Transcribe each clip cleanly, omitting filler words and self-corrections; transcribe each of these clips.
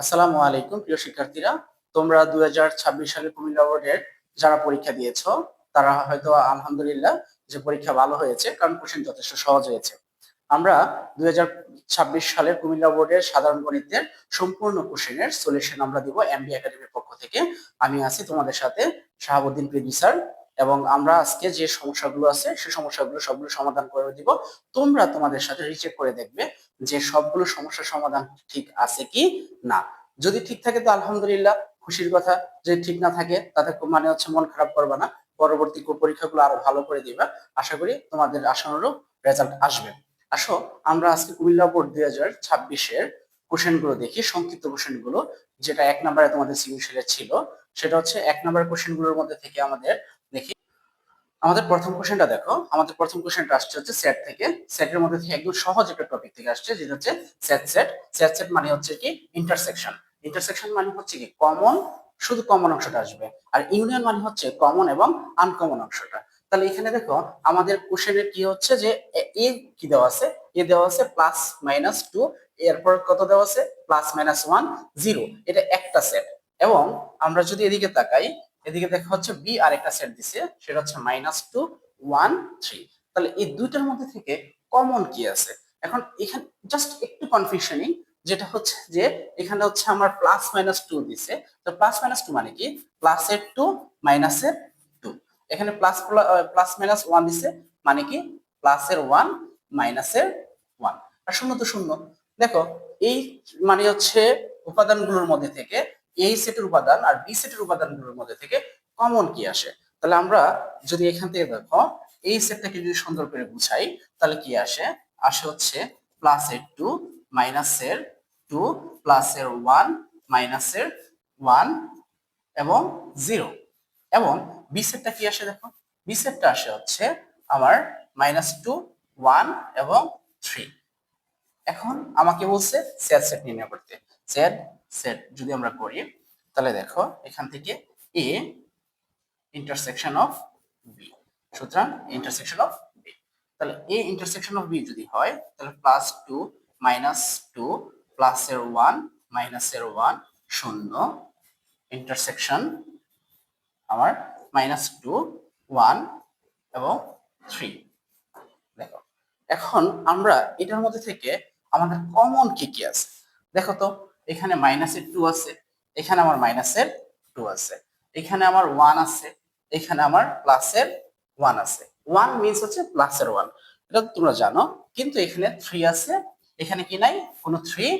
আসসালামু আলাইকুম প্রিয় শিক্ষার্থীরা। তোমরা 2026 সালে কুমিল্লা বোর্ডের যারা পরীক্ষা দিয়েছো তারা হয়তো আলহামদুলিল্লাহ যে পরীক্ষা ভালো হয়েছে, কারণ কোশ্চেন যথেষ্ট সহজ হয়েছে। আমরা 2026 সালের কুমিল্লা বোর্ডের সাধারণ গণিতের সম্পূর্ণ কোশ্চেনের সলিউশন আমরা দিব এমবি একাডেমির পক্ষ থেকে। আমি আছি তোমাদের সাথে শাহাবুদ্দিন পৃথ্বী স্যার, এবং আমরা আজকে যে সমস্যাগুলো আছে সেই সমস্যাগুলো সবগুলো সমাধান করে দিব। তোমরা তোমাদের সাথে রিচেক করে দেখবে যে সবগুলো সমস্যার সমাধান ঠিক আছে কি না। যদি ঠিক থাকে তো আলহামদুলিল্লাহ, খুশির কথা। যদি ঠিক না থাকে তাতে মানে হচ্ছে মন খারাপ করবে না, পরবর্তী পরীক্ষাগুলো আরো ভালো করে দিবা। আশা করি তোমাদের আশানুরূপ রেজাল্ট আসবে। আসো আমরা আজকে কুমিল্লা বোর্ড 2026-এর কোশ্চেন গুলো দেখি, সংক্ষিপ্ত কোশ্চেন গুলো। যেটা 1 নম্বরে তোমাদের সিভিল ছিল, সেটা হচ্ছে 1 নম্বরের কোশ্চেন গুলোর মধ্যে থেকে আমাদের দেখি। আমাদের প্রথম কোশ্চেনটা দেখো, আমাদের প্রথম কোশ্চেনটা আসছে হচ্ছে সেট থেকে। সেটের মধ্যে থেকে একদম সহজ একটা টপিক থেকে আসছে, যেটা হচ্ছে সেট সেট। সেট সেট মানে হচ্ছে কি ইন্টারসেকশন। ইন্টারসেকশন মানে হচ্ছে কি কমন, শুধু কমন অংশটা আসবে। আর ইউনিয়ন মানে হচ্ছে কমন এবং আনকমন অংশটা। তাহলে এখানে দেখো আমাদের কোশ্চেনের কি হচ্ছে যে এ কি দেওয়া আছে, এ দেওয়া আছে +-2, এরপর কত দেওয়া আছে +-1 0। এটা একটা সেট। এবং আমরা যদি এদিকে তাকাই, এদিকে দেখা হচ্ছে বি আর একটা সেট দিছে, সেটা হচ্ছে -2 1 3। তাহলে এই দুইটার মধ্যে থেকে কমন কি আছে? এখন এখানে জাস্ট একটু কনফিউশনিং, যেটা হচ্ছে যে এখানে হচ্ছে আমার +-2 দিছে। তো +-2 মানে কি প্লাসের 2 মাইনাসের 2। এখানে +-1 দিছে মানে কি প্লাসের 1 মাইনাসের 1। আর শূন্য তো শূন্য। দেখো এই মানে হচ্ছে উপাদানগুলোর মধ্যে থেকে এই সেটের উপাদান আর বি সেটের উপাদানগুলোর মধ্যে থেকে কমন কি আসে। তাহলে আমরা যদি এখান থেকে দেখো এই সেটটাকে যদি সুন্দর করে বুঝাই, তাহলে কি আসে? আসে হচ্ছে +2 মাইনাসের 2 প্লাসের 1 মাইনাসের 1 এবং 0। এবং বি সেটটা কি আসে দেখো, বি সেটটা আসে হচ্ছে আমার -2 1 এবং 3। এখন আমাকে বলছে সেট সেট নির্ণয় করতে। সেট সেট যদি আমরা করি, তাহলে দেখো এখান থেকে এ ইন্টারসেকশন অফ বি, সুতরাং ইন্টারসেকশন অফ বি। তাহলে এ ইন্টারসেকশন অফ বি যদি হয়, তাহলে +2 -2 প্লাসের 1 মাইনাসের 1 শূন্য, ইন্টারসেকশন আমার -2 1 এবং 3। দেখো এখন আমরা এটার মধ্যে থেকে আমাদের কমন কি কি আছে দেখো তো। এখানে -2 আছে, এখানে আমার -2 আছে, এখানে আমার 1 আছে, এখানে আমার +1 আছে। 1 মিন্স হচ্ছে +1, এটা তো তোমরা জানো। কিন্তু এখানে 3 আছে, এখানে কি নাই, কোনো 3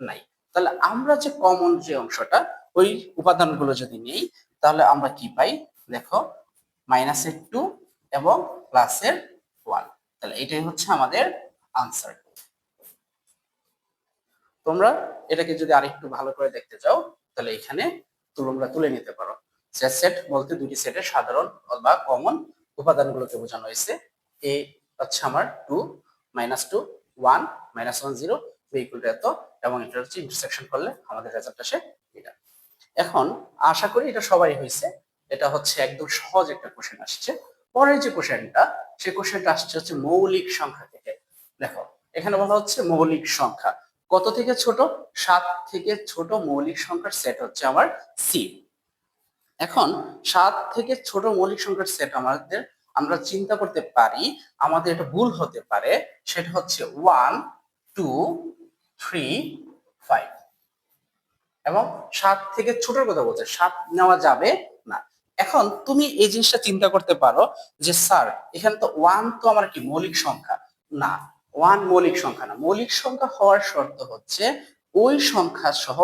নাই। তাহলে আমরা যে কমন যে অংশটা, ওই উপাদানগুলো যদি নেই, তাহলে আমরা কি পাই দেখো, -2 এবং +1। তাহলে এটাই হচ্ছে আমাদের আনসার। তোমরা এটাকে যদি আরেকটু ভালো করে দেখতে চাও, তাহলে এখানে তোমরা তুলে নিতে পারো। সেট সেট বলতে দুটি সেটের সাধারণ বা কমন উপাদানগুলোকে বোঝানো হয়েছে। এ হচ্ছে আমার 2 -2 1 -1 0 এত, এবং এটা হচ্ছে ইন্টারসেকশন করলে আমাদের রেজাল্ট আসে এটা। এখন আশা করি এটা সবারই হয়েছে। এটা হচ্ছে একদম সহজ একটা কোশ্চেন আসছে। পরের যে কোশ্চেনটা, সেই কোশ্চেনটা আসছে হচ্ছে মৌলিক সংখ্যা থেকে। দেখো এখানে বলা হচ্ছে মৌলিক সংখ্যা কত থেকে ছোট, 7 থেকে ছোট মৌলিক সংখ্যার সেট হচ্ছে আমার সি। এখন 7 থেকে ছোট মৌলিক সংখ্যার সেট আমাদের, আমরা চিন্তা করতে পারি আমাদের এটা ভুল হতে পারে। সেটা হচ্ছে 1 2 3 5। এবং 7 থেকে ছোটর কথা বলছে, 7 নেওয়া যাবে না। এখন তুমি এই জিনিসটা চিন্তা করতে পারো যে স্যার এখানে তো 1 তো আমার কি মৌলিক সংখ্যা না। 1 মৌলিক সংখ্যা না, মৌলিক সংখ্যা হওয়ার শর্ত হচ্ছে ওই সংখ্যা সহ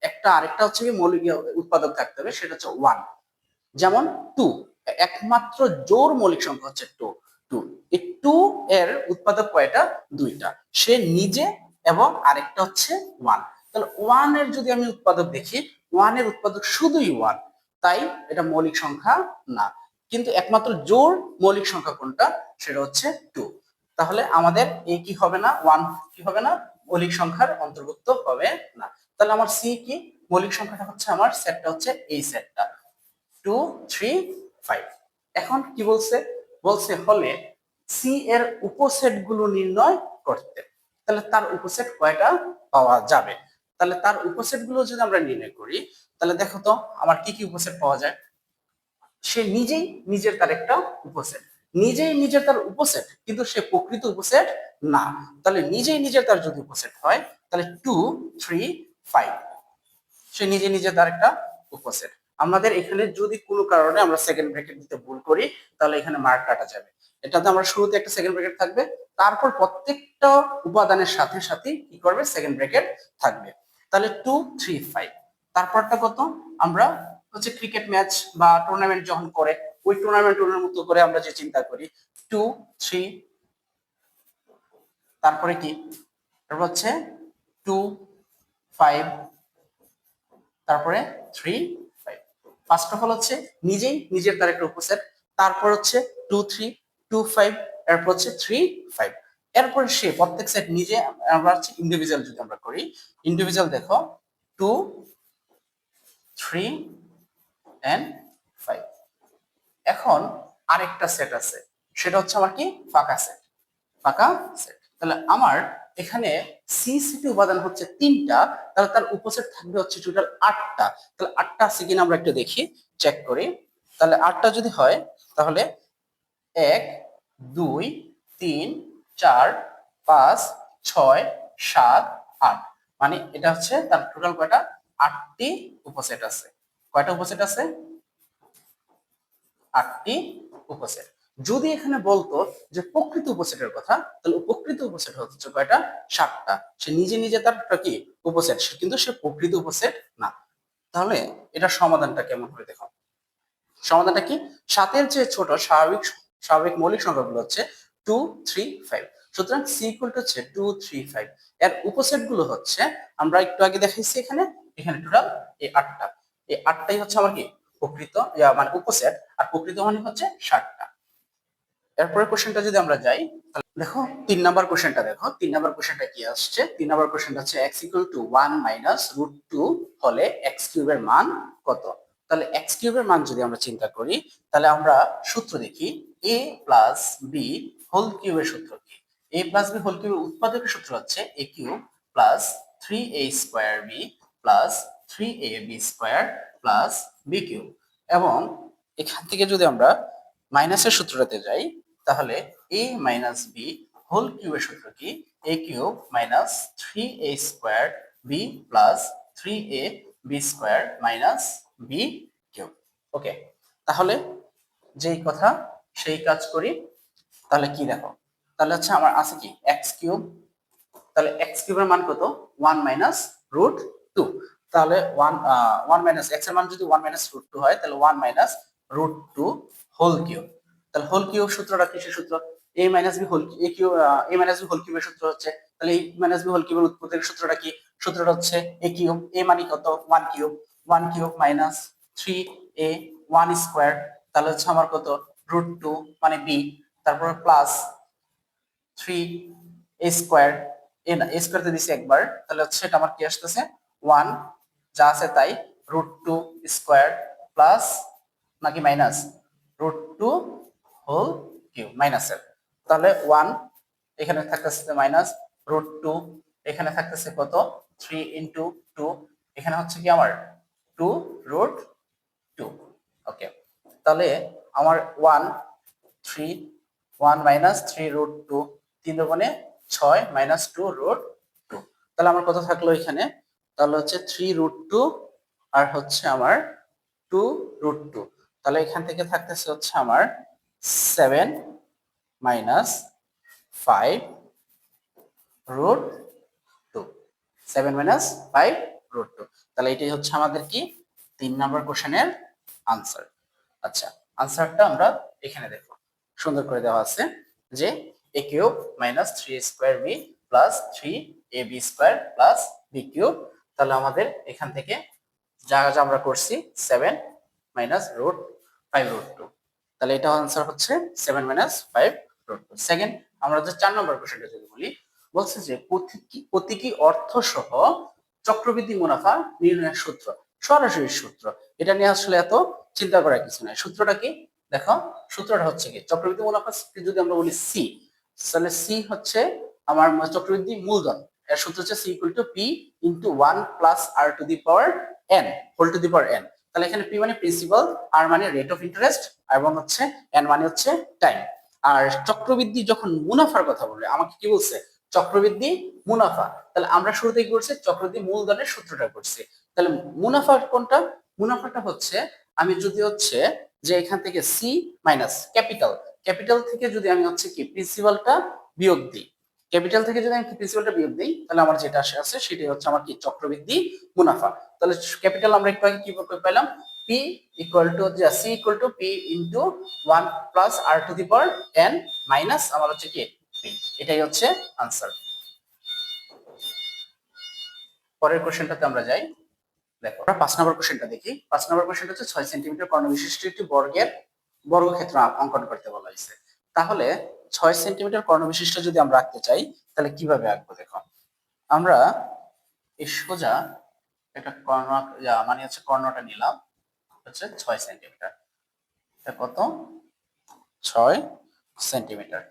একটা আরেকটা হচ্ছে কি মৌলিক উৎপাদক থাকতে হবে, সেটা হচ্ছে 1। যেমন 2, একমাত্র জোড় মৌলিক সংখ্যা হচ্ছে 2। 2 এই 2 এর উৎপাদক কয়টা, দুইটা, সে নিজে এবং আরেকটা হচ্ছে 1। তাহলে 1 এর যদি আমি উৎপাদক দেখি, 1 এর উৎপাদক শুধুই 1, তাই এটা মৌলিক সংখ্যা না। কিন্তু একমাত্র জোড় মৌলিক সংখ্যা কোনটা, সেটা হচ্ছে 2। তাহলে আমাদের এই কি হবে না, 1 কি হবে না, মৌলিক সংখ্যার অন্তর্ভুক্ত হবে না। তাহলে আমার সি কি, মৌলিক সংখ্যাটা হচ্ছে আমার সেটটা হচ্ছে এই সেটটা 2 3 5। এখন কি বলছে, বলছে হলে সি এর উপসেট গুলো নির্ণয় করতে। তাহলে তার উপসেট কয়টা পাওয়া যাবে? তাহলে তার উপসেট গুলো যদি আমরা নির্ণয় করি, তাহলে দেখো তো আমার কি কি উপসেট পাওয়া যায়। সে নিজেই নিজের তার একটা উপসেট, নিজেই নিজের তার উপসেট, কিন্তু সে প্রকৃত উপসেট না। তাহলে নিজেই নিজের তার যদি উপসেট হয়, তাহলে 2 3 5, সে নিজে নিজে তার একটা উপসেট। আমাদের এখানে যদি কোনো কারণে আমরা সেকেন্ড ব্র্যাকেট দিতে ভুল করি, তাহলে এখানে মার্ক কাটা যাবে। এটাতে আমরা শুরুতে একটা সেকেন্ড ব্র্যাকেট থাকবে, তারপর প্রত্যেকটা উপাদানের সাথে সাথে কি করবে, সেকেন্ড ব্র্যাকেট থাকবে। তাহলে 2 3 5, তারপরটা কত, আমরা হচ্ছে ক্রিকেট ম্যাচ বা টুর্নামেন্ট যখন করে, ওই টুর্নামেন্টের মতো করে আমরা যে চিন্তা করি 2 3, তারপরে কি, তারপর হচ্ছে 2 5, তারপরে 3 5। ফার্স্ট অফ অল হচ্ছে নিজেই নিজের তার একটা উপসেট, তারপর হচ্ছে 2 3 2 5, এরপর হচ্ছে 3 5, এরপর সে প্রত্যেক সেট নিজে। আমরা হচ্ছে ইন্ডিভিজুয়াল যদি আমরা করি, ইন্ডিভিজুয়াল দেখো 2 3 and 5। এখন আরেকটা সেট আছে, সেটা হচ্ছে আমার কি, ফাঁকা সেট, ফাঁকা সেট। তাহলে আমার এখানে সি সেটে উপাদান হচ্ছে 3টা, তাহলে তার উপসেট থাকবে হচ্ছে টোটাল 8টা। তাহলে 8টা আছে কিনা আমরা একটু দেখি, চেক করি। তাহলে 8টা যদি হয়, তাহলে 1 2 3 4 5 6 7 8, মানে এটা হচ্ছে তার টোটাল কয়টা, 8টি উপসেট আছে। কয়টা উপসেট আছে, 8টি উপসেট। যদি এখানে বলতো যে প্রকৃত উপসেটের কথা, তাহলে প্রকৃত উপসেট হচ্ছে কয়টা, 7টা। সে নিজে নিজে তার কি উপসেট, কিন্তু সে প্রকৃত উপসেট না। তাহলে এটা সমাধানটা কেমন হবে দেখো। সমাধানটা কি, 7-এর যে ছোট স্বাভাবিক স্বাভাবিক মৌলিক সংখ্যাগুলো হচ্ছে 2 3 5। সুতরাং সি ইকুয়াল টু হচ্ছে 2 3 5। এর উপসেট গুলো হচ্ছে আমরা একটু আগে দেখাইছি, এখানে এখানে টোটাল এই 8টা। এই 8টাই হচ্ছে আমার কি প্রকৃত মানে উপসেট, আর প্রকৃত মানে হচ্ছে 7টা। এরপরে কোশ্চেনটা যদি আমরা যাই, দেখো 3 নাম্বার কোশ্চেনটা দেখো। 3 নাম্বার কোশ্চেনটা কি আসছে, 3 নাম্বার কোশ্চেনটা হচ্ছে x equal to 1 minus root 2 হলে x কিউবের মান কত। তাহলে x কিউবের মান যদি আমরা চিন্তা করি, তাহলে আমরা সূত্র দেখি, a প্লাস বি হোল কিউবের সূত্র কি। a প্লাস বি হোল কিউবের উৎপাদকের সূত্র হচ্ছে a cube plus 3a square B plus 3ab square plus b cube. এবং এখান থেকে যদি আমরা মাইনাসের সূত্রটাতে যাই, তাহলে a মাইনাস বি হোল কিউবের সূত্র কি, a cube minus 3a square B plus 3a B square minus B cube. Okay, তাহলে যেই কথা সেই কাজ করি। তাহলে কি দেখো, তাহলে হচ্ছে আমার আছে কি এক্স কিউব, তাহলে এক্স কিউবের মান কত, 1 মাইনাস রুট 2। তাহলে 1 মাইনাস এক্স এর মান যদি 1 মাইনাস রুট 2 হয়, তাহলে 1 মাইনাস রুট 2 হোল কিউব। তাহলে হোল কিউব সূত্রটা কিসের সূত্র, a minus b whole a cube, a minus b whole কিউবের সূত্র হচ্ছে। তাহলে a মাইনাস বি হোল কিউবের উৎপত্তির সূত্রটা কি, সূত্রটা হচ্ছে a কিউব, a মানে কত 1 cube, 1 cube minus 3a 1 square, তাহলে হচ্ছে আমার কত রুট 2 মানে b, তারপর প্লাস 3a স্কয়ার, এ না a স্কয়ার তে দিছি একবার, তাহলে হচ্ছে এটা আমার কি আসতেছে 1 যা আছে তাই, রুট 2 স্কয়ার প্লাস নাকি মাইনাস রুট 2 হোল কিউব মাইনাসের। তাহলে 1 এখানে থাকতেছে মাইনাস রুট 2, এখানে থাকতেছে কত 3 ইনটু 2, এখানে হচ্ছে কি আমার 2 রুট 2। ওকে, তাহলে আমার 1 3 1 মাইনাস 3 রুট 2, 3 দুগুণে 6 মাইনাস 2 রুট 2। তাহলে আমার কত থাকলো এখানে, তাহলে হচ্ছে 3 রুট 2 আর হচ্ছে আমার 2 রুট 2। তাহলে এখান থেকে থাকতেছে হচ্ছে আমার 7 মাইনাস 5 রুট 2, 7 মাইনাস 5 রুট 2। তাহলে এটাই হচ্ছে আমাদের কি 3 নাম্বার কোশ্চেনের আনসার। আচ্ছা, আনসারটা আমরা এখানে দেখো সুন্দর করে দেওয়া আছে যে a cube minus 3a square b plus 3ab square plus b cube. তাহলে আমাদের এখান থেকে যা যা আমরা করছি 7 মাইনাস রুট 5 রুট 2, তাহলে এটা আনসার হচ্ছে 7 মাইনাস 5 রুট 2। সেকেন্ড, আমরা যে 4 নম্বর কোশ্চেনটা যদি বলি, বলছে যে প্রতীকী অর্থ সহ চক্রবৃদ্ধি মুনাফা নির্ণয়ের সূত্র, সরাসরি সূত্র। এটা নিয়ে আসলে এত চিন্তা করার কিছু নাই। সূত্রটা কি দেখো, সূত্রটা হচ্ছে কি চক্রবৃদ্ধি মুনাফা যদি আমরা বলি সি, তাহলে সি হচ্ছে আমার চক্রবৃদ্ধি মূলধন, এর সূত্র হচ্ছে C equal to P into 1 plus R to the power N whole to the power N. তাহলে এখানে পি মানে প্রিন্সিপাল, আর মানে রেট অফ ইন্টারেস্ট, এবং হচ্ছে এন মানে হচ্ছে টাইম। আর চক্রবৃদ্ধি যখন মুনাফার কথা বলে আমাকে কি বলছে, চক্রবৃদ্ধি মুনাফা। তাহলে আমরা শুরুতেই কি করছি, চক্রবৃদ্ধি মূলধনের সূত্রটা করছি। তাহলে মুনাফা কোনটা, মুনাফাটা হচ্ছে আমি যদি হচ্ছে যে এখান থেকে সি মাইনাস ক্যাপিটাল, ক্যাপিটাল থেকে যদি আমি হচ্ছে কি প্রিন্সিপালটা বিয়োগ দিই, ক্যাপিটাল থেকে যদি আমি প্রিন্সিপালটা বিয়োগ দিই, তাহলে আমার যেটা আছে সেটাই হচ্ছে আমার কি চক্রবৃদ্ধি মুনাফা। তাহলে ক্যাপিটাল আমরা একটু আগে কি পেলাম, P equal to C equal to P into 1 plus R to the power N minus আমার হচ্ছে কি পি। এটাই হচ্ছে আনসার। পরের কোশ্চেনটাতে আমরা যাই। দেখো আমরা 5 নম্বর কোশ্চেনটা দেখি। 5 নম্বর কোশ্চেনটা হচ্ছে 6 সেন্টিমিটার কর্ণ বিশিষ্ট একটি বর্গের বর্গক্ষেত্র অঙ্কন করতে বলা হয়েছে। তাহলে 6 সেন্টিমিটার কর্ণ বিশিষ্ট যদি আমরা আঁকতে চাই তাহলে কিভাবে আঁকবো, দেখো আমরা এই সোজা একটা কর্ণ মানে হচ্ছে কর্ণটা নিলাম হচ্ছে 6 সেন্টিমিটার, এটা কত 6 সেন্টিমিটার,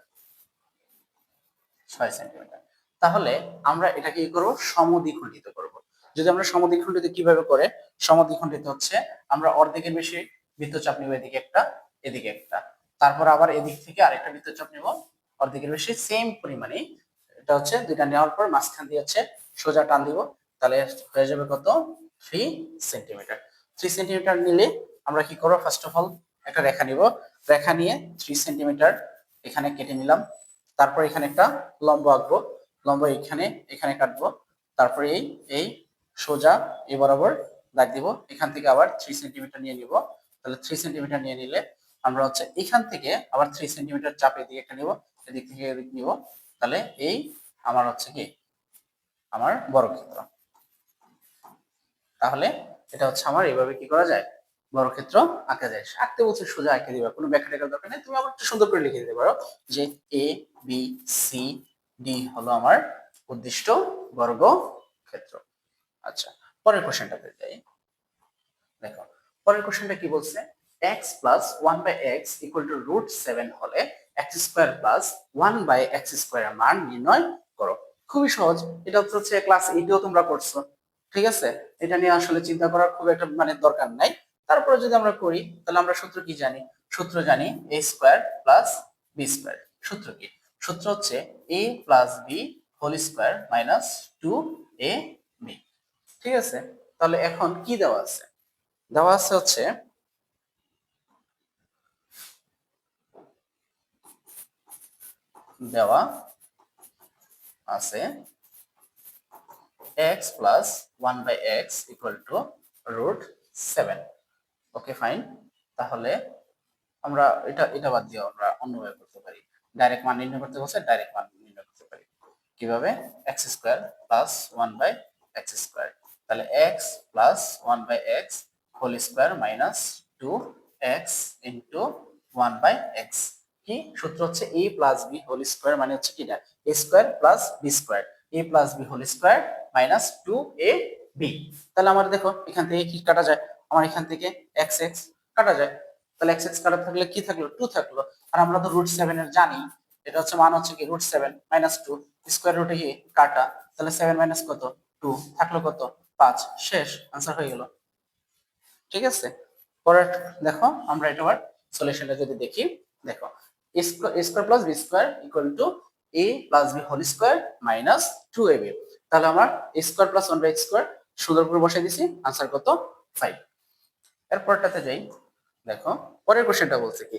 6 সেন্টিমিটার। তাহলে আমরা এটাকে কি করব, সমদ্বিখণ্ডিত করব। যদি আমরা সমদ্বিখণ্ডিত কিভাবে করে, সমদ্বিখণ্ডিত হচ্ছে আমরা অর্ধেকের বেশি বৃত্তচাপ নিব, এদিকে একটা এদিকে একটা, তারপর আবার এদিক থেকে আরেকটা বৃত্তচাপ নিব অর্ধেকের বেশি সেম পরিমাণে, এটা হচ্ছে দুইটা নেওয়ার পর মাঝখান দিয়ে হচ্ছে সোজা টান দিব, তাহলে হয়ে যাবে কত 3 সেন্টিমিটার। 3 সেন্টিমিটার নিলে আমরা কি করব, ফার্স্ট অফ অল একটা রেখা নিব, রেখা নিয়ে 3 সেন্টিমিটার এখানে কেটে নিলাম, তারপর এখানে একটা লম্ব আঁকবো, লম্ব এখানে এখানে কাটবো, তারপরে এই এই সোজা এই বরাবর দাগ দিব, এখান থেকে আবার 3 সেন্টিমিটার নিয়ে নিব। তাহলে 3 সেন্টিমিটার নিয়ে নিলে আমরা হচ্ছে এখান থেকে আবার 3 সেন্টিমিটার চাপ এদিকে একটা নিব, এদিক থেকে এদিক নিব, তাহলে এই আমার হচ্ছে কি আমার বর্গক্ষেত্র। তাহলে এটা হচ্ছে আমার এইভাবে কি করা যায়, বর্গক্ষেত্র আঁকা যায়। আঁকতে বলছে সোজা আঁকে দিবা, কোনো ব্যাখ্যা টাকার দরকার নেই, তুমি আবার একটু সুন্দর করে লিখে দিতে পারো যে এ বি সি ডি হলো আমার উদ্দিষ্ট বর্গক্ষেত্র। আচ্ছা, পরের কোশ্চেনটাতে যাই। দেখো পরের কোশ্চেনটা কি বলছে, x plus 1 by x equal to root 7 হলে x square plus 1 by x স্কয়ারের মান নির্ণয় করো। খুবই সহজ, এটা হচ্ছে ক্লাস 8 এও তোমরা করছো, ঠিক আছে, এটা নিয়ে আসলে চিন্তা করার খুব একটা মানে দরকার নাই। তারপরে যদি আমরা করি তাহলে আমরা সূত্র কি জানি, সূত্র জানি a square plus b square. সূত্র কি, সূত্র হচ্ছে a plus b whole square minus 2ab। ঠিক আছে, তাহলে এখন কি দেওয়া আছে, দেওয়া আছে হচ্ছে দেওয়া আছে x plus 1 by x equal to root 7। Okay fine, তাহলে আমরা এটা এটা বাদ দিয়ে আমরা অন্যভাবে করতে পারি, ডাইরেক্ট মান নির্ণয় করতে বলছে, ডাইরেক্ট মান নির্ণয় করতে পারি কিভাবে, x square plus 1 by x square, তাহলে x plus 1 by x whole square minus 2x into 1 by x। কি সূত্র হচ্ছে a plus b whole square মানে হচ্ছে কি না a square plus b square, a plus b whole square minus 2ab। তাহলে আমার দেখো এখান থেকে কি কাটা যায়, আমার এখান থেকে x x কাটা যায়, তাহলে x x কাটা থাকলে কি থাকলো 2 থাকলো, আর আমরা তো রুট 7 এর জানি, এটা হচ্ছে মান হচ্ছে কি রুট 7 মাইনাস 2 স্কয়ার রুটে কি কাটা, তাহলে 7 মাইনাস কত 2 থাকলো কত 5, শেষ আনসার হয়ে গেল। ঠিক আছে, পরে দেখো আমরা এটা আবার সলিউশনটা যদি দেখি, দেখো a square plus b square equal to a plus b whole square minus 2ab। তাহলে আমার a square plus 1 by x square সুন্দর করে বসাই দিছি, আনসার কত 5। এরপরটাতে যাই। দেখো পরের কোশ্চেনটা বলছে কি,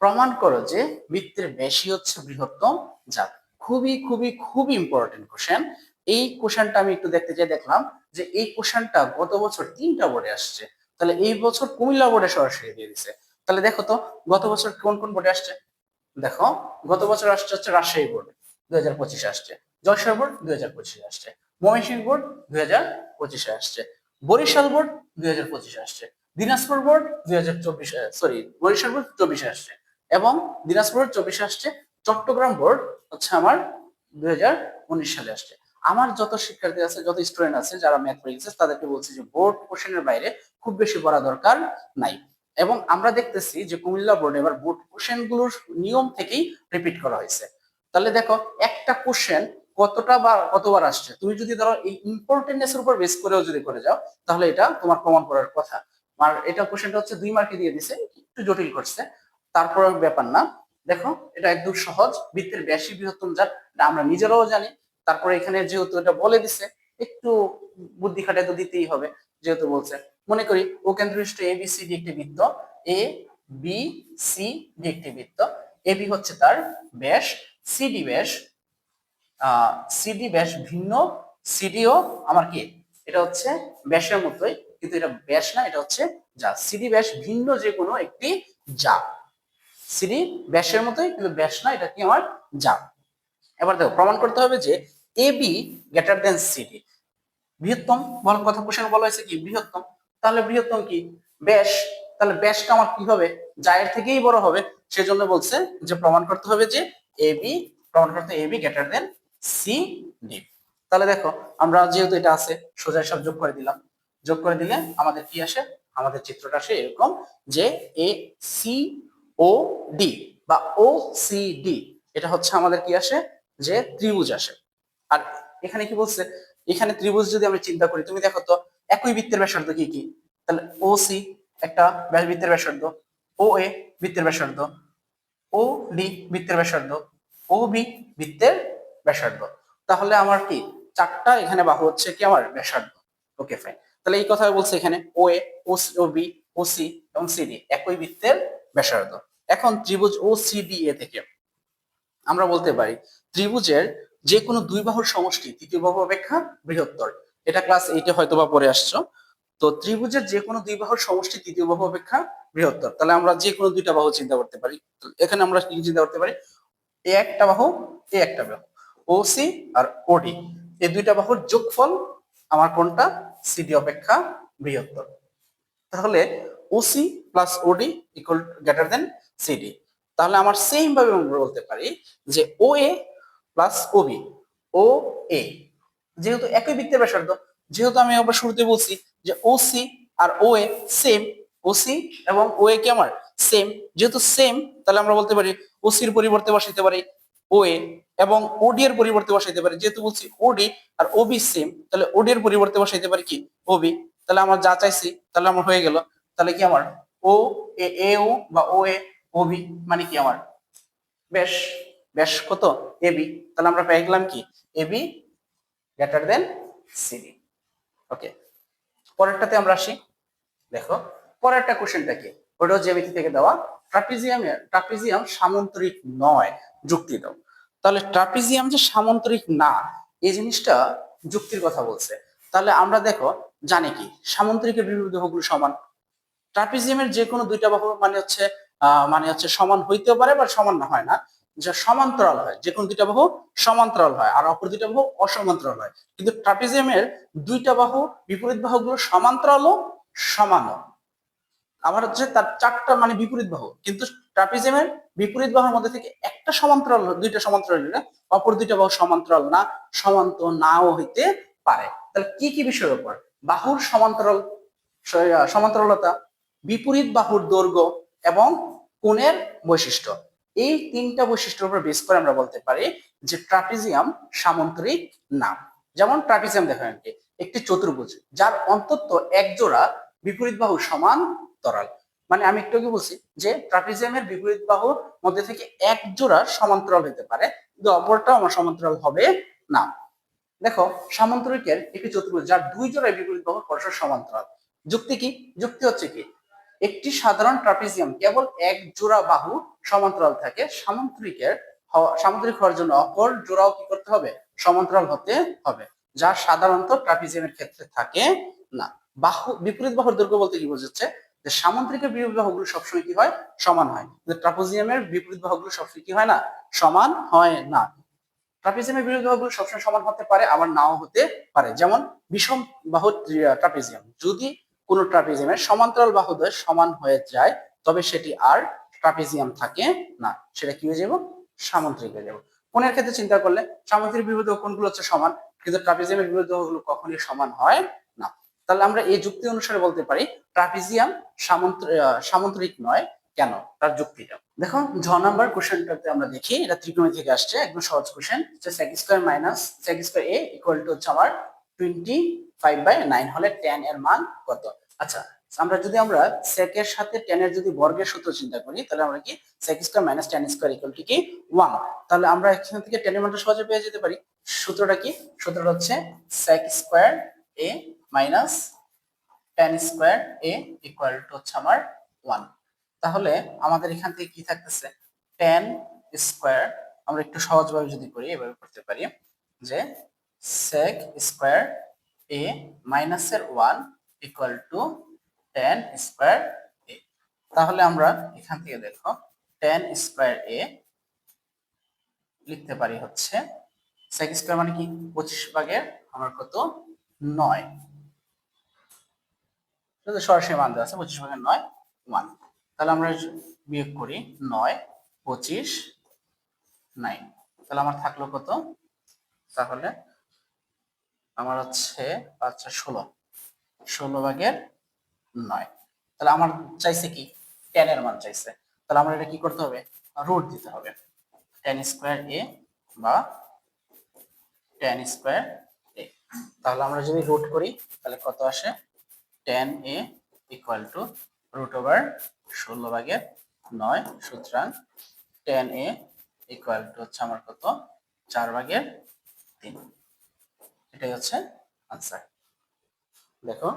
প্রমাণ করো যে বৃত্তের বেশি হচ্ছে বৃহত্তম জাত। খুবই খুবই খুবই ইম্পর্টেন্ট কোশ্চেন। এই কোশ্চেনটা আমি একটু দেখতে চাই, দেখলাম যে এই কোশ্চেনটা গত বছর 3টা বোর্ডে আসছে, তাহলে এই বছর কুমিল্লা বোর্ডে সরাসরি দিয়ে দিছে। তাহলে দেখো তো গত বছর কোন কোন বোর্ডে আসছে, দেখো গত বছর আসছে হচ্ছে রাজশাহী বোর্ড 2025 আসছে, যশোর বোর্ড 2025 আসছে, ময়মনসিংহ বোর্ড 2025 আসছে, বরিশাল বোর্ড 2025 আসছে, Dinajpur board 2024 sorry Barishal board 24 আসছে, এবং দিনাজপুর 24 আসছে, চট্টগ্রাম বোর্ড হচ্ছে আমার 2019 সালে আসছে। আমার যত শিক্ষার্থী আছে, যত স্টুডেন্ট আছে যারা ম্যাথ পড়েছে তাদেরকে বলছি যে বোর্ড কোশ্চেনের বাইরে খুব বেশি পড়া দরকার নাই। এবং আমরা দেখতেছি যে কুমিল্লা বোর্ড এবার বোর্ড কোশ্চেন গুলোর নিয়ম থেকেই রিপিট করা হয়েছে। তাহলে দেখো একটা কোশ্চেন কতটা বা কতবার আসছে, তুমি যদি ধরো এই ইম্পর্টেন্টনেস এর উপর বেস করেও যদি করে যাও তাহলে এটা তোমার প্রমাণ করার কথা। আর এটা কোশ্চেনটা হচ্ছে 2 মার্কে দিয়ে দিছে, একটু জটিল করছে, তারপর ব্যাপার না। দেখো এটা একদম সহজ, বৃত্তের ব্যাসই বৃহত্তম যার, আমরা নিজেরাও জানি। তারপরে এখানে যেহেতু এটা বলে দিছে, একটু বুদ্ধি খাটাই তো দিতেই হবে, যেহেতু বলছে। মনে করি ও কেন্দ্রবিষ্ট এ বি সি ডি একটি বৃত্ত, এ বি সি ডি একটি বৃত্ত, এ বি হচ্ছে তার ব্যাস, সিডি ব্যাস, সিডি ব্যাস ভিন্ন, সিডিও আমার কি, এটা হচ্ছে ব্যাসের মতোই, কিন্তু এটা ব্যাস না, এটা হচ্ছে যা। সিডি ব্যাস ভিন্ন যে কোনো একটি যা, সিডি ব্যাসের মতোই কিন্তু ব্যাস না, এটা কি আমার যা। এবার দেখো প্রমাণ করতে হবে যে এ বি গ্রেটার দেন সিডি, বৃহত্তম বলার কথা, কোশ্চেন বলা হয়েছে কি বৃহত্তম, তাহলে বৃহত্তম কি ব্যাস, তাহলে ব্যাসটা আমার কি হবে, জায়ের থেকেই বড় হবে, সেজন্য বলছে যে প্রমাণ করতে হবে যে এ বি, প্রমাণ করতে A B greater than C D. তাহলে দেখো আমরা যেহেতু এটা আছে সোজা সব যোগ করে দিলাম, যোগ করে দিলে আমাদের কি আসে, আমাদের চিত্রটা আসে এরকম যে এ সি ও ডি বা ও সি ডি, এটা হচ্ছে আমাদের কি আসে, যে ত্রিভুজ আসে। আর এখানে কি বলছে, এখানে ত্রিভুজ যদি আমরা চিন্তা করি, তুমি দেখো তো একই বৃত্তের ব্যাসার্ধ কি কি, তাহলে ও সি একটা বৃত্তের ব্যাসার্ধ, ও এ বৃত্তের ব্যাসার্ধ, ও ডি বৃত্তের ব্যাসার্ধ, ও বি বৃত্তের ব্যাসার্ধ। তাহলে আমার কি চারটা এখানে বাহু হচ্ছে কি আমার ব্যাসার্ধ। ওকে ফাইন, তাহলে এই কথা বলছে এখানে ও এ, ও বি, ও সি এবং সি ডি একই বৃত্তের ব্যাসার্ধ। এখন ত্রিভুজ ও সি ডি এ থেকে আমরা বলতে পারি ত্রিভুজের যে কোনো দুই বাহুর সমষ্টি তৃতীয় বাহু অপেক্ষা বৃহত্তর। এটা ক্লাস 8-এ হয়তো বা পড়ে আসছো। তো ত্রিভুজের যে কোনো দুই বাহুর সমষ্টি তৃতীয় বাহু অপেক্ষা বৃহত্তর, তাহলে আমরা যে কোনো দুইটা বাহু চিন্তা করতে পারি। এখানে আমরা কি চিন্তা করতে পারি, এ একটা বাহু, এ একটা বাহু, ও সি আর ওডি, এই দুইটা বাহুর যোগফল আমার কোনটা, সিডি অপেক্ষা বৃহত্তর। তাহলে ওসি প্লাস ওডি ইকুয়াল গ্রেটার দেন সিডি। তাহলে আমার সেম ভাবে আমরা বলতে পারি যে ও এ প্লাস ওবি, ও এ যেহেতু একই বৃত্তের ব্যাসার্ধ, যেহেতু আমি আবার শুরুতে বলছি যে ওসি আর ও এ সেম, ওসি এবং ও এ কি আমার সেম, যেহেতু সেম তাহলে আমরা বলতে পারি ওসির পরিবর্তে বসাইতে পারি ও এ, এবং ওডি এর পরিবর্তে বসাইতে পারি, যেহেতু বলছি ওডি আর ওবি সেম, তাহলে ওডি এর পরিবর্তে বসাইতে পারি কি ওবি। তাহলে আমার যা চাইছি তাহলে আমার হয়ে গেল, তাহলে কি আমার ও এ ও বা ও এ ও বি মানে কি আমার ব্যাস, ব্যাস কত এ বি, তাহলে আমরা পেয়ে গেলাম কি এ বি গ্রেটার দেন সিডি। ওকে, পরেরটাতে আমরা আসি। দেখো পরেরটা কোশ্চেনটা কি, ওটাও জ্যামিতি থেকে দেওয়া, ট্রাপিজিয়াম সামান্তরিক নয়, যুক্তি দাও। তাহলে ট্রাপিজিয়াম যে সামান্তরিক না এই জিনিসটা যুক্তির কথা বলছে। তাহলে আমরা দেখো জানি কি সামান্তরিকের বিপরীত বাহুগুলো সমান, ট্রাপিজিয়ামের যে কোনো দুইটা বাহু মানে হচ্ছে সমান হইতেও পারে বা সমান না হয় না, যে সমান্তরাল হয়, যে কোনো দুইটা বাহু সমান্তরাল হয় আর অপর দুইটা বাহু অসমান্তরাল হয়। কিন্তু ট্রাপিজিয়ামের দুইটা বাহু বিপরীত বাহুগুলো সমান্তরালও সমানও, আবার হচ্ছে তার চারটা মানে বিপরীত বাহু, কিন্তু ট্রাপিজিয়ামের বিপরীত বাহুর মধ্যে থেকে একটা সমান্তরাল, দুইটা সমান্তরাল হলে অপর দুইটা বাহু সমান্তরাল না, সমান্ত নাও হইতে পারে। তাহলে কি কি বিষয়ের উপর, বাহুর সমান্তরালতা, বিপরীত বাহুর দৈর্ঘ্য এবং কোণের বৈশিষ্ট্য, এই তিনটা বৈশিষ্ট্যের উপর বেস করে আমরা বলতে পারি যে ট্রাপিজিয়াম সামান্তরিক না। যেমন ট্রাপিজিয়াম দেখেন কি একটি চতুর্ভুজ যার অন্তত এক জোড়া বিপরীত বাহু সমান্তরাল, মানে আমি একটু আগে বলছি যে ট্রাপিজিয়ামের বিপরীত বাহুর মধ্যে থেকে এক জোড়া সমান্তরাল হতে পারে কিন্তু অপরটা আমার সমান্তরাল হবে না। দেখো সামান্তরিকের একটি চতুর্ভুজ যার দুই জোড়া বিপরীত বাহু পরস্পর সমান্তরাল, যুক্তি কি, যুক্তি হচ্ছে কি একটি সাধারণ ট্রাপিজিয়াম কেবল এক জোড়া বাহু সমান্তরাল থাকে, সামান্তরিক হওয়ার জন্য অপর জোড়াও কি করতে হবে, সমান্তরাল হতে হবে, যা সাধারণত ট্রাপিজিয়ামের ক্ষেত্রে থাকে না। বাহু বিপরীত বাহুর দৈর্ঘ্য বলতে কি বোঝাচ্ছে, যে সামান্তরিকের বিপরীত বাহুগুলো সবসময় কি হয়, সমান হয়, কিন্তু ট্রাপিজিয়ামের বিপরীত বাহুগুলো সবসময় কি হয় না, সমান হয় না। ট্রাপিজিয়ামের বিপরীত বাহুগুলো সবসময় সমান হতে পারে আবার নাও হতে পারে, যেমন বিষম বাহু ট্রাপিজিয়াম, যদি কোন ট্রাপিজিয়ামের সমান্তরাল বাহুদ্বয় সমান হয়ে যায় তবে সেটি আর ট্রাপিজিয়াম থাকে না, সেটা কি হয়ে যাব, সামান্তরিক হয়ে যাবে। কোণের ক্ষেত্রে চিন্তা করলে সামান্তরিক বিপরীত কোণগুলো হচ্ছে সমান, কিন্তু ট্রাপিজিয়ামের বিপরীত বাহুগুলো কখনোই সমান হয় না। তাহলে আমরা এই যুক্তি অনুসারে বলতে পারি ট্রাপিজিয়াম সামান্তরিক নয়, কেন, তার যুক্তিটা দেখো। নাম্বার কোশ্চেনটাতে আমরা দেখি, এটা ত্রিকোণমিতি থেকে আসছে, একদম সহজ question. sec square minus sec square a equal two হচ্ছে আমার 25/9 হলে tan এর মান কত? আচ্ছা, আমরা sec এর সাথে tan এর যদি বর্গের সূত্র চিন্তা করি, তাহলে আমরা কি sec square minus tan square equal two কি 1। তাহলে আমরা এখান থেকে tan এর মানটা সহজে পেয়ে যেতে পারি। সূত্রটা কি? সূত্রটা হচ্ছে sec square a minus tan square a equal two হচ্ছে আমার 1। তাহলে আমাদের এখান থেকে কি থাকতেছে? tan স্কয়ার, আমরা একটু সহজভাবে যদি করি, এভাবে করতে পারি যে sec স্কয়ার a মাইনাস এর 1 equal to tan square a। তাহলে আমরা এখান থেকে দেখো tan স্কয়ার a লিখতে পারি হচ্ছে sec স্কয়ার মানে কি 25 আমার কত 9, সরাসরি মান দেওয়া আছে 25/9 1। তাহলে আমরা বিয়োগ করি 9 25 9, তাহলে আমার থাকলো কত? তাহলে আমার হচ্ছে 5 16, 16/9। তাহলে আমার চাইছে কি tan এর মান চাইছে। তাহলে আমরা এটা কি করতে হবে? রুট দিতে হবে। tan স্কয়ার a বা tan স্কয়ার a। তাহলে আমরা যদি রুট করি তাহলে কত আসে? tan a equal to root over 16/9, সুতরাং tan a ইকুয়াল টু হচ্ছে আমার কত 4/3। এটাই হচ্ছে আনসার। দেখো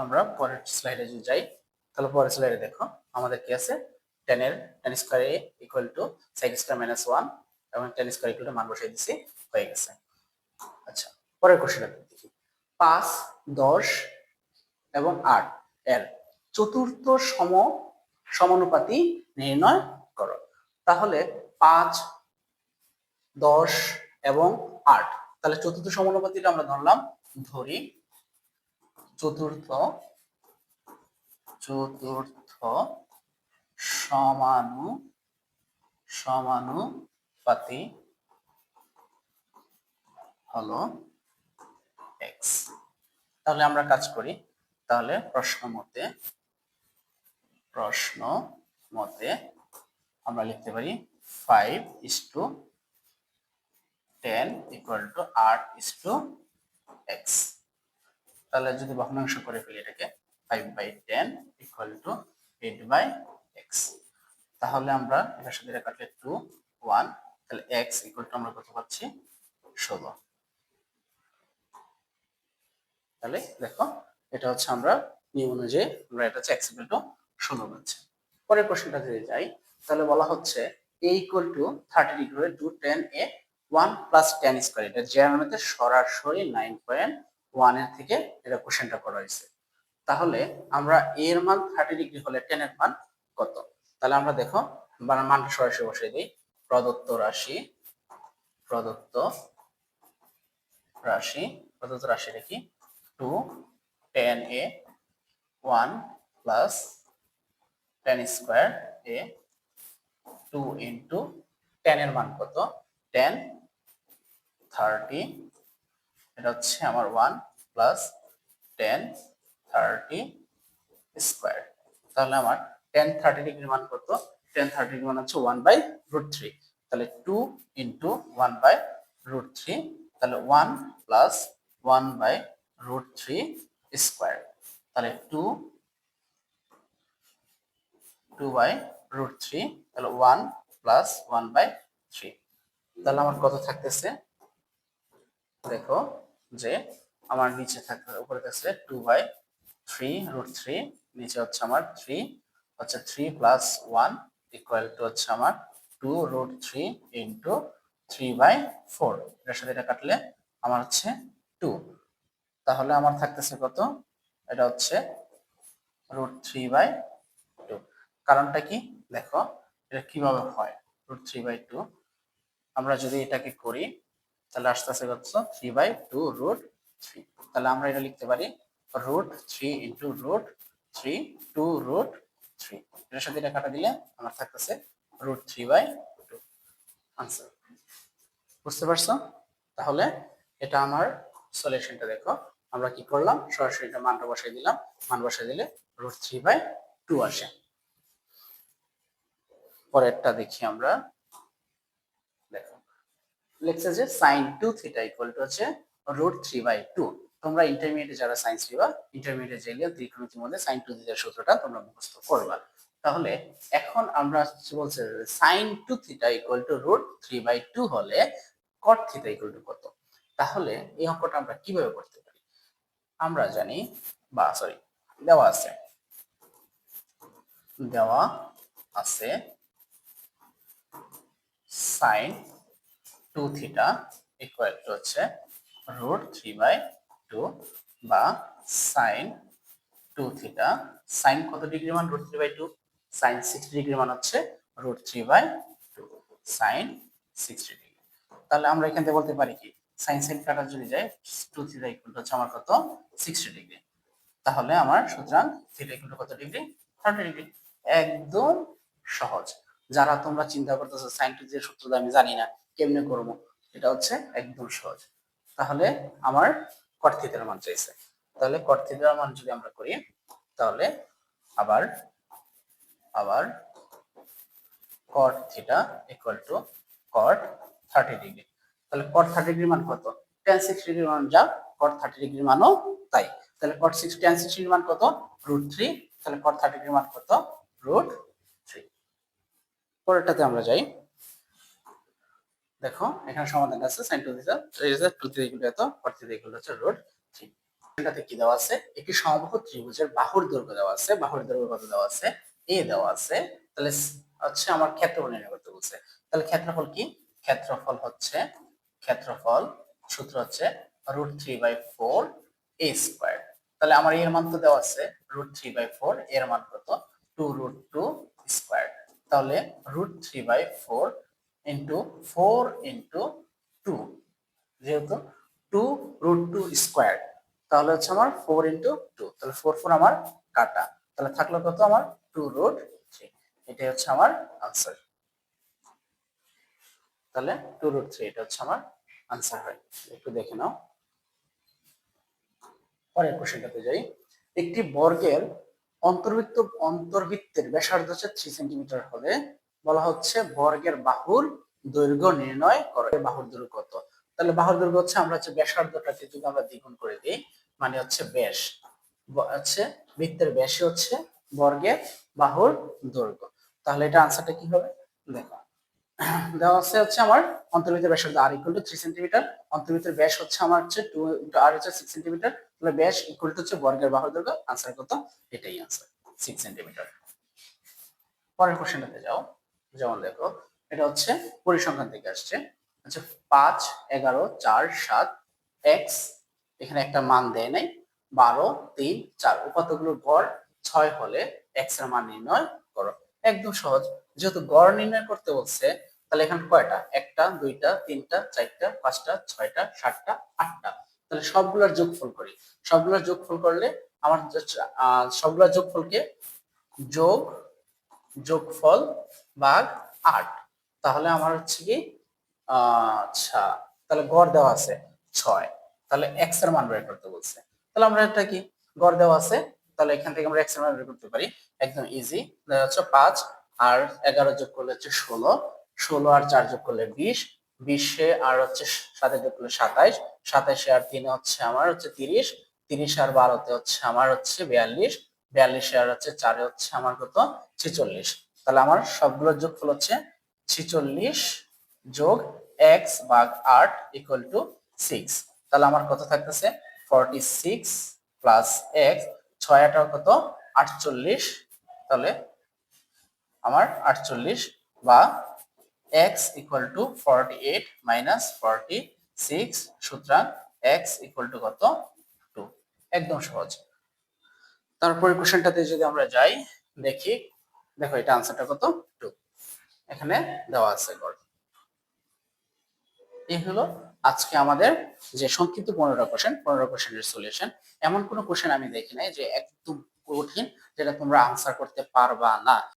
আমরা পরের স্লাইডে যদি যাই, তাহলে পরের স্লাইডে দেখো আমাদের কি আছে? tan square a equal two sec square minus 1 এবং tan স্কয়ার ইকুয়াল টু মান বসাই দিছি, হয়ে গেছে। আচ্ছা, পরের কোশ্চেনটা দেখি। 5 10 এবং 8 এর চতুর্থ সমানুপাতি নির্ণয় করো। তাহলে 5 10 এবং 8, তাহলে চতুর্থ সমানুপাতিটা আমরা ধরলাম, ধরি চতুর্থ সমানুপাতি হলো x। তাহলে আমরা কাজ করি, তাহলে প্রশ্ন মতে আমরা লিখতে পারি 5:10 ইকুয়াল টু 8:x। তাহলে যদি ভগ্নাংশ করে ফেলি এটাকে 5/10 ইকুয়াল টু 8/x, তাহলে আমরা এটার সাথে এটা কাটলে 2 1, তাহলে x ইকুয়াল টু আমরা কত পাচ্ছি 16। তাহলে দেখো এটা হচ্ছে আমরা নিয়ম অনুযায়ী আমরা এটা হচ্ছে x ইকুয়াল টু 16 পাচ্ছি। পরের কোশ্চেনটা যদি যাই, তাহলে বলা হচ্ছে a ইকুয়াল টু 30 ডিগ্রি হলে 2 tan a 1 plus tan square. এটা জ্যামিতিতে সরাসরি 9.1 এর থেকে এটা কোশ্চেনটা করা হয়েছে। তাহলে আমরা a এর মান 30 ডিগ্রি হলে tan এর মান কত? তাহলে আমরা দেখো মানটা সরাসরি বসিয়ে দিই। প্রদত্ত রাশিটা কি 2 tan a 1 plus tan square a 2 into tan এর মান কত? tan 30, এটা হচ্ছে আমার 1 প্লাস tan 30 স্কয়ার। তাহলে আমার tan 30 ডিগ্রির মান কত? tan 30 ডিগ্রির মান হচ্ছে 1/√3। তাহলে 2 ইনটু 1/√3, তাহলে 1 প্লাস 1/√3 স্কয়ার। তাহলে 2/√3, তাহলে 1 প্লাস 1/3। তাহলে আমার কত থাকতেছে? দেখো যে আমার নিচে থাকতে উপরে থাকছে 2/3√3, নিচে হচ্ছে আমার 3, হচ্ছে 3 প্লাস 1 ইকুয়াল টু হচ্ছে আমার 2√3 ইন্টু 3/4। এটার সাথে এটা কাটলে আমার হচ্ছে 2। তাহলে আমার থাকতেছে কত? এটা হচ্ছে √3/2। কারণটা কি দেখো, এটা কিভাবে হয় √3/2। আমরা যদি এটাকে করি তাহলে আস্তে আস্তে কত 3/2√3। তাহলে আমরা এটা লিখতে পারি √3 ইন্টু √3 2√3। এটার সাথে এটা কাটা দিলে আমার থাকতেছে √3/2। আনসার বুঝতে পারছো? তাহলে এটা আমার সলিউশনটা দেখো, আমরা কি করলাম, সরাসরি এটা মানটা বসাই দিলাম, মান বসাই দিলে √3/2 আসে। পরেরটা দেখি আমরা, দেখো লেখছে যে sin2θ হচ্ছে √3/2। তোমরা ইন্টারমিডিয়েটে যারা সায়েন্স নিবা, ইন্টারমিডিয়েটে যাইলে ত্রিকোণমিতির মধ্যে sin2θ সূত্রটা তোমরা মুখস্থ করবা। তাহলে এখন আমরা বলছে sin2θ √3/2 হলে cot θ কত। তাহলে এই অঙ্কটা আমরা কিভাবে করতে পারি? আমরা জানি, বা সরি, দেওয়া আছে sin2θ হচ্ছে √3/2 বা sin2θ, sin কত ডিগ্রি মান √3/2, sin 60 ডিগ্রি মান হচ্ছে √3/2, sin 60 ডিগ্রি। তাহলে আমরা এখান থেকে বলতে পারি কি, sin sin কাটা যদি যায় 2θ হচ্ছে আমার কত 60 ডিগ্রি। তাহলে আমার সুতরাং θ কত ডিগ্রি 30 ডিগ্রি। একদম সহজ। যারা তোমরা চিন্তা করতেছো sin2 এর সূত্রটা আমি জানি না কেমনে করব, এটা হচ্ছে একদম সহজ। তাহলে আমার cot θ এর মান চাইছে, তাহলে cot θ এর মান যদি আমরা করি, তাহলে আবার cot θ cot 30 ডিগ্রি। তাহলে cot 30 ডিগ্রির মান কত? tan 60 ডিগ্রির মান যা, cot 30 ডিগ্রির মানও তাই। তাহলে tan 60 ডিগ্রির মান কত? √3। তাহলে cot 30 ডিগ্রির মান কত? √3। পরেরটাতে আমরা যাই। দেখো এখানে সমাধান আছে sin2θ, এই যে 2θ এত, cot θ হচ্ছে √3। এটাতে কি দেওয়া আছে? একটি সমবাহু ত্রিভুজের বাহুর দৈর্ঘ্য দেওয়া আছে। বাহুর দৈর্ঘ্য কত দেওয়া আছে? a দেওয়া আছে। তাহলে হচ্ছে আমার ক্ষেত্রফল নির্ণয় করতে বলছে। তাহলে ক্ষেত্রফল কি? ক্ষেত্রফল সূত্র হচ্ছে √3/4 a স্কয়ার। তাহলে আমার এর মান তো দেওয়া আছে √3/4, এর মান কত? 2√2 স্কয়ার। তাহলে √3/4 ইনটু 4 ইনটু 2, যেহেতু 2√2 স্কয়ার, তাহলে হচ্ছে আমার 4 ইনটু 2, তাহলে 4 আমার কাটা, তাহলে থাকলো কত আমার 2√3। এটাই হচ্ছে আমার আনসার। তাহলে 2√3 এটা হচ্ছে আমার আনসার হয়। একটু দেখে নাও। পরের কোশ্চেনটাতে যাই। একটি বর্গের অন্তর্বৃত্তের ব্যাসার্ধ হচ্ছে 3 সেন্টিমিটার হলে বলা হচ্ছে বর্গের বাহুর দৈর্ঘ্য নির্ণয় করো। বাহুর দৈর্ঘ্য কত? তাহলে বাহুর দৈর্ঘ্য হচ্ছে, আমরা হচ্ছে ব্যাসার্ধটাকে যদি আমরা দ্বিগুণ করে দিই, মানে হচ্ছে ব্যাস হচ্ছে বৃত্তের ব্যাসই হচ্ছে বর্গের বাহুর দৈর্ঘ্য। তাহলে এটা আনসারটা কি হবে? দেখো দেওয়া আছে হচ্ছে আমার অন্তর্বৃত্তের ব্যাসার্ধ r = 3 সেন্টিমিটার, অন্তর্বৃত্তের ব্যাস হচ্ছে আমার হচ্ছে 2 * r হচ্ছে 6 সেন্টিমিটার, তাহলে ব্যাস = হচ্ছে বর্গের বাহুর দৈর্ঘ্য। आंसर কত? এটাই आंसर 6 সেন্টিমিটার। পরের কোশ্চেনটাতে যাও। যেমন দেখো এটা হচ্ছে পরিসংখ্যান থেকে আসছে। আচ্ছা 5 11 4 7 x, এখানে একটা মান দেয় নাই, 12 3 4, উপাত্তগুলোর গড় 6 হলে x এর মান নির্ণয় করো। একদম সহজ, যেহেতু গড় নির্ণয় করতে বলছে, তাহলে এখানে কয়টা? একটা, দুইটা, তিনটা, চারটা, পাঁচটা, ছয়টা, সাতটা, আটটা। তাহলে সবগুলোর যোগফল করি। সবগুলোর যোগফল করলে আমার সবগুলোর যোগফলকে যোগফল ভাগ 8, তাহলে আমার হচ্ছে কি আচ্ছা, তাহলে গড় দেওয়া আছে 6, তাহলে x এর মান বের করতে বলছে। তাহলে আমরা এটা কি, গড় দেওয়া আছে, তাহলে এখান থেকে আমরা x এর মান বের করতে পারি একদম ইজি। দেখা যাচ্ছে 5 আর 11 যোগ করলে হচ্ছে 16, 16 আর 4 যোগ করলে 20, 20 আর হচ্ছে 7 যোগ করলে 27, 27 আর 3 হচ্ছে আমার হচ্ছে 30, 30 আর 12 তে হচ্ছে আমার হচ্ছে 42, 42 আর হচ্ছে 4 হচ্ছে আমার কত 46। তাহলে আমার সবগুলোর যোগফল হচ্ছে 46 যোগ x ভাগ 8 = 6। তাহলে আমার কত থাকতেছে 46 প্লাস x, 6 8 কত 48, তাহলে আমার 48 বা x = 48 মাইনাস 46, সুতরাং x = কত 2। একদম সহজ। তারপরে কোশ্চেনটাতে যদি আমরা যাই, দেখি দেখো এটা আনসারটা কত 2, এখানে দেওয়া আছে গড়। এই হলো আজকে আমাদের যে সংক্ষিপ্ত 15টা কোশ্চেন, 15 কোশ্চেনের সলিউশন। এমন কোনো কোশ্চেন আমি দেখি নাই যে একদম কঠিন যেটা তোমরা আনসার করতে পারবা না।